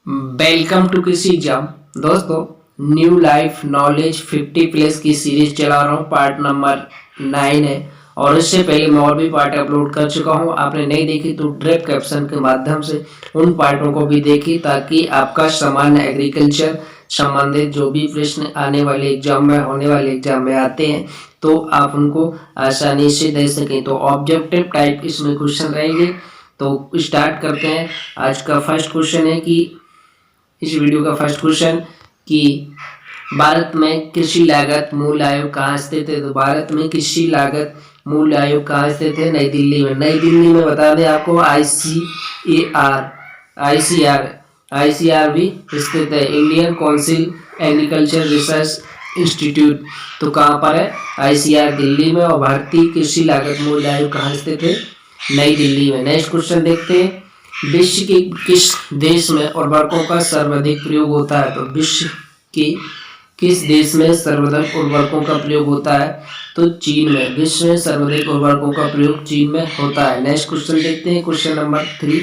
Welcome to कृषि exam. दोस्तों, new life knowledge 50 plus की सीरीज चला रहा हूँ। पार्ट नंबर 9 है और इससे पहले मैं और भी पार्ट अपलोड कर चुका हूँ। आपने नहीं देखी तो ड्रिप कैप्शन के माध्यम से उन पार्टों को भी देखी, ताकि आपका सामान्य एग्रीकल्चर संबंधित जो भी प्रश्न आने वाले एग्जाम में होने वाले एग्जाम में आते हैं तो आप उनको आसानी से दे सकें। तो ऑब्जेक्टिव टाइप इसमें क्वेश्चन रहेंगे। तो स्टार्ट करते हैं। आज का फर्स्ट क्वेश्चन है कि इस वीडियो का फर्स्ट क्वेश्चन कि भारत में कृषि लागत मूल आयोग कहाँ स्थित है। तो भारत में कृषि लागत मूल आयोग कहाँ स्थित है? नई दिल्ली में। नई दिल्ली में बता दें आपको आईसीआर भी स्थित है, Indian council agriculture research institute. तो कहाँ पर है? आईसीआर दिल्ली में। और भारतीय कृषि लागत मूल आयोग कहाँ स्थित है? नई दिल्ली में। नेक्स्ट क्वेश्चन देखते हैं। विश्व के किस देश में उर्वरकों का सर्वाधिक प्रयोग होता है? तो विश्व के किस देश में सर्वाधिक उर्वरकों का प्रयोग होता है? तो चीन में। विश्व में सर्वाधिक उर्वरकों का प्रयोग चीन में होता है। नेक्स्ट क्वेश्चन देखते हैं। क्वेश्चन नंबर 3,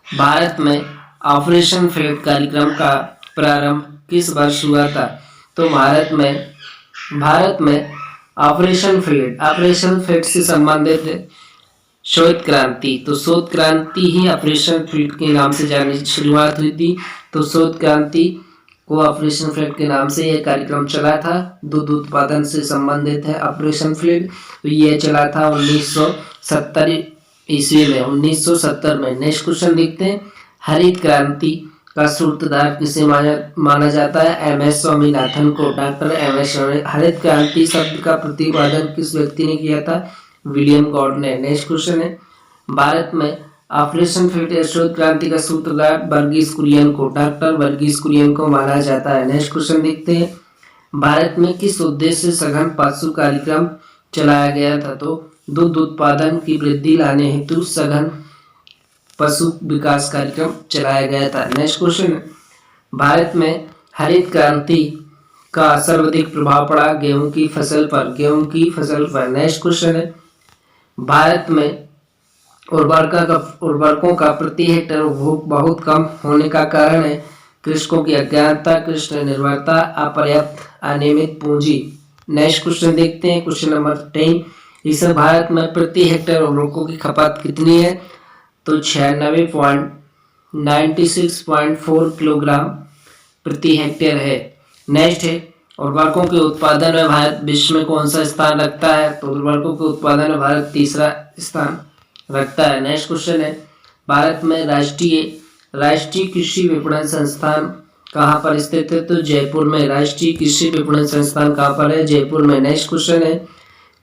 भारत में ऑपरेशन फ्लड कार्यक्रम का प्रारंभ किस वर्ष हुआ था? तो भारत में ऑपरेशन फ्लड से संबंधित श्वेत क्रांति, तो श्वेत क्रांति ही ऑपरेशन फ्लड के नाम से जानी शुरुआत हुई थी। तो श्वेत क्रांति को ऑपरेशन फ्लड के नाम से यह कार्यक्रम चला था। दूध उत्पादन से संबंधित है ऑपरेशन फ्लड। तो यह चला था 1970 ईस्वी में, 1970 में। नेक्स्ट क्वेश्चन देखते हैं। हरित क्रांति का सूत्रधार किसे माना जाता है? एमएस स्वामीनाथन को, डॉक्टर एमएस स्वामीनाथन। हरित क्रांति शब्द का प्रतिपादन किस व्यक्ति ने किया था? विलियम गॉड ने। नेक्स्ट क्वेश्चन है। भारत में ऑपरेशन फ्लड या श्वेत क्रांति का सूत्रधार वर्गीस कुरियन को, डॉक्टर वर्गीस कुरियन को माना जाता है। नेक्स्ट क्वेश्चन देखते हैं। भारत में किस उद्देश्य से सघन पशु कार्यक्रम चलाया गया था? तो दूध उत्पादन की वृद्धि लाने हेतु सघन पशु विकास कार्यक्रम चलाया गया था। नेक्स्ट क्वेश्चन है। भारत में हरित क्रांति का सर्वाधिक प्रभाव पड़ा गेहूं की फसल पर। नेक्स्ट क्वेश्चन है। भारत में उर्वरकों का प्रति हेक्टेयर उपभोग बहुत कम होने का कारण है कृषकों की अज्ञानता, कृषि निर्भरता, अपर्याप्त अनियमित पूंजी। नेक्स्ट क्वेश्चन देखते हैं। क्वेश्चन नंबर 10, इस भारत में प्रति हेक्टेयर उर्वरकों की खपत कितनी है? तो 96.4 किलोग्राम प्रति हेक्टेयर है। नेक्स्ट है, उर्वरकों के उत्पादन में भारत विश्व में कौन सा स्थान रखता है? तो उर्वरकों के उत्पादन में भारत तीसरा स्थान रखता है। नेक्स्ट क्वेश्चन है। भारत में राष्ट्रीय कृषि विपणन संस्थान कहाँ पर स्थित है? तो जयपुर में। राष्ट्रीय कृषि विपणन संस्थान कहाँ पर है? जयपुर में। नेक्स्ट क्वेश्चन है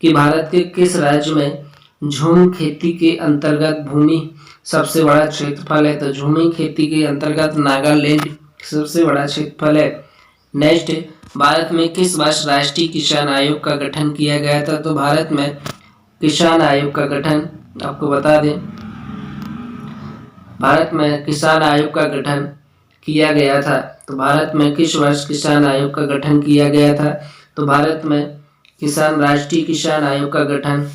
कि भारत के किस राज्य में झूम खेती के अंतर्गत भूमि सबसे बड़ा क्षेत्रफल है? तो झूमी खेती के अंतर्गत नागालैंड सबसे बड़ा क्षेत्रफल है। नेक्स्ट, भारत में किस वर्ष राष्ट्रीय किसान आयोग का गठन किया गया था? तो भारत में किसान आयोग का गठन, आपको बता दें, भारत में किसान आयोग का गठन किया गया था। तो भारत में किस वर्ष किसान आयोग का गठन किया गया था? तो भारत में राष्ट्रीय किसान आयोग का गठन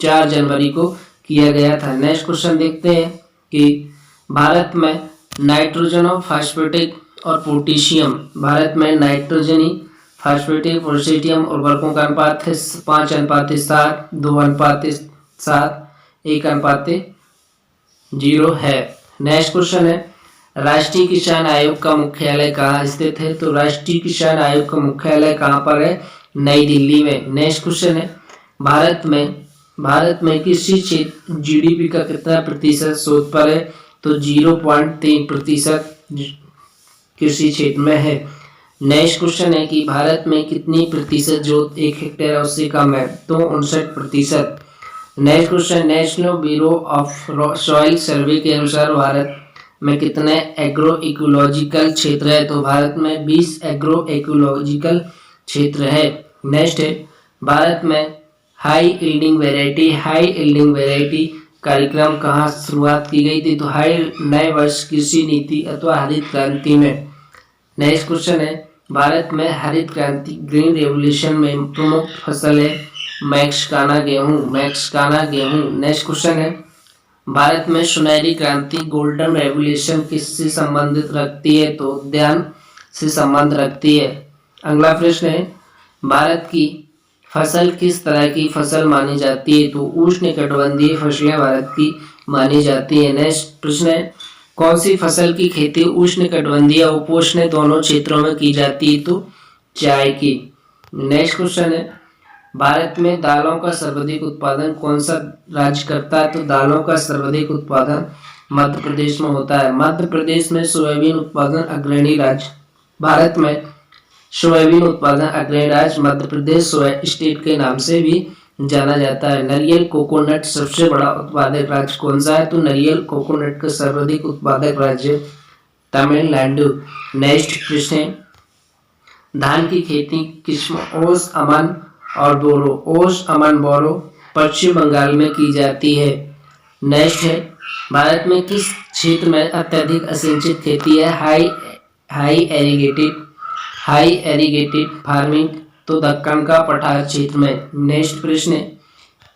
4 जनवरी को किया गया था। नेक्स्ट क्वेश्चन देखते हैं कि भारत में नाइट्रोजन और फास्फेटिक और पोटेशियम, भारत में नाइट्रोजनी, फास्फेटिक, पोटेशियम उर्वरकों का अनुपात है 5:7, 2:7, 1:0 है। नेक्स्ट क्वेश्चन है। राष्ट्रीय किसान आयोग का मुख्यालय कहाँ स्थित है? तो राष्ट्रीय किसान आयोग का मुख्यालय कहाँ पर है? नई दिल्ली में। नेक्स्ट क्वेश्चन है। भारत में कृषि क्षेत्र जीडीपी का कितना प्रतिशत शोध पर है? तो 0.3% कृषि क्षेत्र में है। नेक्स्ट क्वेश्चन है कि भारत में कितनी प्रतिशत जोत 1 हेक्टेयर से कम है? तो 59%। Next question, national bureau of soil survey के अनुसार भारत में कितने एग्रो इकोलॉजिकल क्षेत्र है? तो भारत में 20 एग्रो इकोलॉजिकल क्षेत्र है। नेक्स्ट है, भारत में हाई यील्डिंग वेराइटी कार्यक्रम कहाँ शुरुआत की गई थी? तो नए वर्ष कृषि नीति अथवा हरित क्रांति में। नेक्स्ट क्वेश्चन है। भारत में हरित क्रांति ग्रीन रेवोल्यूशन में प्रमुख फसल है मैक्सिकाना गेहूं। नेक्स्ट क्वेश्चन है। भारत में सुनहरी क्रांति गोल्डन रेवोल्यूशन किससे संबंधित रखती है? तो उद्यान से संबंध रखती है। अगला प्रश्न है, भारत की फसल किस तरह की फसल मानी जाती है? तो उष्णकटिबंधीय फसलें भारत की मानी जाती है। नेक्स्ट प्रश्न है, कौन सी फसल की खेती उष्णकटिबंधीय और उपोष्ण दोनों क्षेत्रों में की जाती है? तो चाय की। नेक्स्ट क्वेश्चन है, भारत में दालों का सर्वाधिक उत्पादन कौन सा राज्य करता है? तो दालों का सर्वाधिक उत्पादन मध्य प्रदेश में होता है। मध्य प्रदेश में सोयाबीन उत्पादन अग्रणी राज्य। भारत में सोयाबीन उत्पादन अग्रणी राज्य मध्य प्रदेश सोया स्टेट के नाम से भी जाना जाता है। नारियल कोकोनट सबसे बड़ा उत्पादक राज्य कौन सा है? तो नारियल कोकोनट का सर्वाधिक उत्पादक राज्य तमिलनाडु। नेक्स्ट प्रश्न, धान की खेती किस्म ओस अमन और बोरो, ओस अमन बोरो पश्चिम बंगाल में की जाती है। नेक्स्ट है, भारत में किस क्षेत्र में अत्यधिक असिंचित खेती है? हाई एरीगेटेड फार्मिंग, तो दक्कन का पठार क्षेत्र में। नेक्स्ट प्रश्न है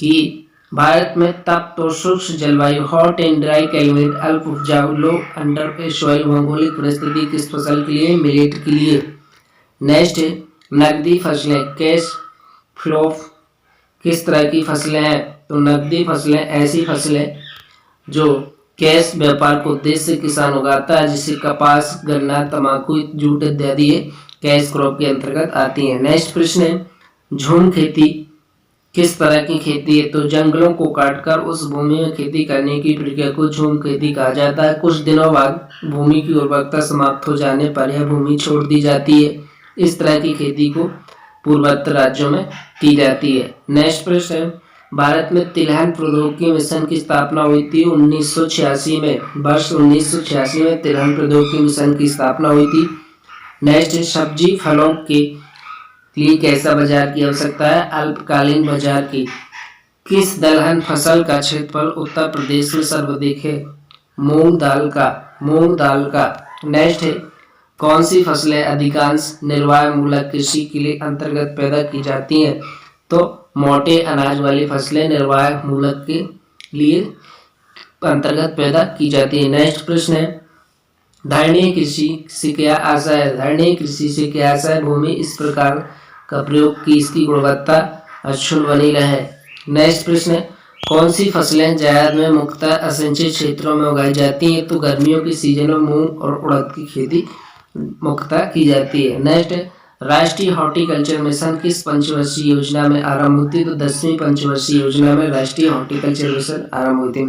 कि भारत में तपतोषुष्क जलवायु हॉट एंड ड्राई क्लाइमेट अल्प उपजाऊ लो अंडर सॉइल भौगोलिक परिस्थिति किस फसल के लिए? मिलेट के लिए। नेक्स्ट है, नकदी फसलें कैश फ्लो किस तरह की फसलें हैं? तो नकदी फसलें ऐसी फसलें जो कैश व्यापार को उद्देश्य से किसान उगाता है, जिसे कपास गन्ना तंबाकू जूट इत्यादि कैश क्रॉप के अंतर्गत आती है। नेक्स्ट प्रश्न है, झूम खेती किस तरह की खेती है? तो जंगलों को काटकर उस भूमि में खेती करने की प्रक्रिया को झूम खेती कहा जाता है। कुछ दिनों बाद भूमि की उर्वरता समाप्त हो जाने पर यह भूमि छोड़ दी जाती है। इस तरह की खेती को पूर्वोत्तर राज्यों में की जाती है। नेक्स्ट प्रश्न है, भारत में तिलहन प्रौद्योगिकी मिशन की स्थापना हुई थी 1986 में। वर्ष 1986 में तिलहन प्रौद्योगिकी मिशन की स्थापना हुई थी। नेक्स्ट है, सब्जी फलों के लिए कैसा बाजार की आवश्यकता है? अल्पकालीन बाजार की। किस दलहन फसल का क्षेत्रफल उत्तर प्रदेश में सर्वाधिक है? मूंग दाल का। नेक्स्ट है, कौन सी फसलें अधिकांश निर्वाह मूलक कृषि के लिए अंतर्गत पैदा की जाती हैं? तो मोटे अनाज वाली फसलें निर्वाह मूलक के लिए अंतर्गत पैदा की जाती है। नेक्स्ट प्रश्न है, धारणीय कृषि से क्या आशा है? धारणीय कृषि से क्या आशा है? भूमि इस प्रकार का प्रयोग की इसकी गुणवत्ता अक्षुण्ण बनी रहे। नेक्स्ट प्रश्न है, कौन सी फसलें जायद में मुख्यतः असिंचित क्षेत्रों में उगाई जाती हैं? तो गर्मियों की सीजन में मूंग और उड़द की खेती मुख्यतः की जाती है। नेक्स्ट, राष्ट्रीय हॉर्टिकल्चर मिशन किस पंचवर्षीय योजना में आरंभ हुई थी? तो 10वीं पंचवर्षीय योजना में राष्ट्रीय हॉर्टिकल्चर मिशन आरंभ हुई थी।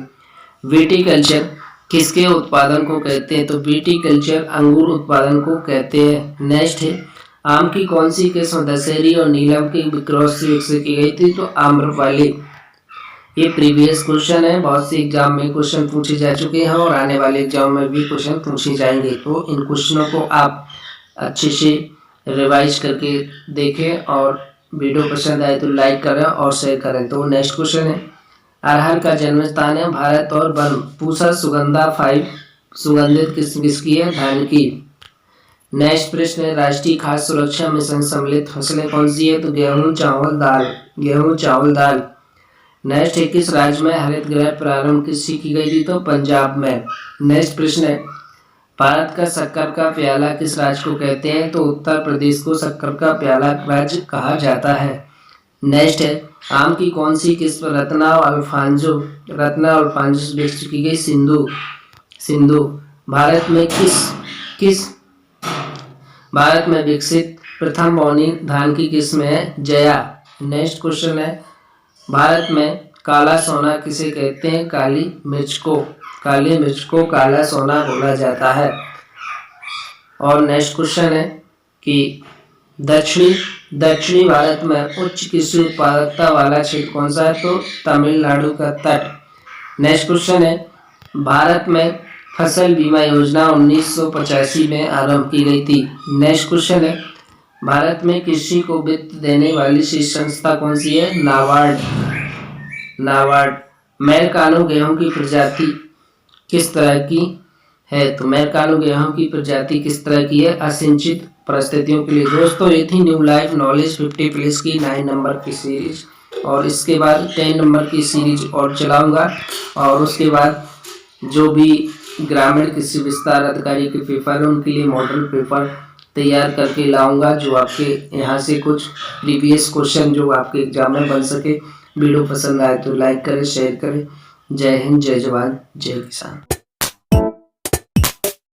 विटिकल्चर किसके उत्पादन को कहते हैं? तो विटिकल्चर अंगूर उत्पादन को कहते हैं। नेक्स्ट है, आम की कौन सी किस्म दशहरी और नीलम के क्रॉस से विकसित की गई थी? तो आम्रपाली। ये प्रीवियस क्वेश्चन है, बहुत से एग्जाम में क्वेश्चन पूछे जा चुके हैं और आने वाले एग्जाम में भी क्वेश्चन पूछे जाएंगे। तो इन क्वेश्चनों को आप अच्छे से रिवाइज करके देखें और वीडियो पसंद आए तो लाइक करें और शेयर करें। तो नेक्स्ट क्वेश्चन है, अरहर का जन्म स्थान है भारत और बर्म। पूसा सुगंधा 5 सुगंधित किस्म किसकी है? धान की। नेक्स्ट प्रश्न है, राष्ट्रीय खाद्य सुरक्षा मिशन सम्मिलित फसलें कौन सी है? तो गेहूं चावल दाल। नेक्स्ट है, किस राज्य में हरित गृह प्रारंभ किसकी की गई थी? तो पंजाब में। नेक्स्ट प्रश्न है, भारत का शक्कर का प्याला किस राज्य को कहते हैं? तो उत्तर प्रदेश को शक्कर का प्याला राज्य कहा जाता है। नेक्स्ट है, आम की कौन सी किस्म रत्ना और अल्फांजो से विकसित की गई? सिंधु। भारत में विकसित प्रथम बौनी धान की किस्म है? जया। नेक्स्ट क्वेश्चन है, भारत में काला सोना किसे कहते हैं? काली मिर्च को काला सोना बोला जाता है। और नेक्स्ट क्वेश्चन है कि दक्षिणी भारत में उच्च कृषि उत्पादकता वाला क्षेत्र कौन सा है? तो तमिलनाडु का तट। नेक्स्ट क्वेश्चन है, भारत में फसल बीमा योजना 1985 में आरंभ की गई थी। नेक्स्ट क्वेश्चन है, भारत में कृषि को वित्त देने वाली शीर्ष संस्था कौन सी है? नाबार्ड। अमेरिकानो गेहूं की प्रजाति किस तरह की है? तो अमेरिकानो गेहूं की प्रजाति किस तरह की है? असिंचित परिस्थितियों के लिए। दोस्तों, ये थी न्यू लाइफ नॉलेज 50 प्लस की 9 नंबर की सीरीज। और इसके बाद 10 नंबर की सीरीज और चलाऊंगा और उसके बाद जो भी ग्रामीण कृषि विस्तार अधिकारी के पेपर है उनके लिए मॉडल पेपर तैयार करके लाऊंगा, जो आपके यहाँ से कुछ प्रीवियस क्वेश्चन जो आपके एग्जाम में बन सके। वीडियो पसंद आए तो लाइक करें, शेयर करें। जय हिंद, जय जवान, जय किसान।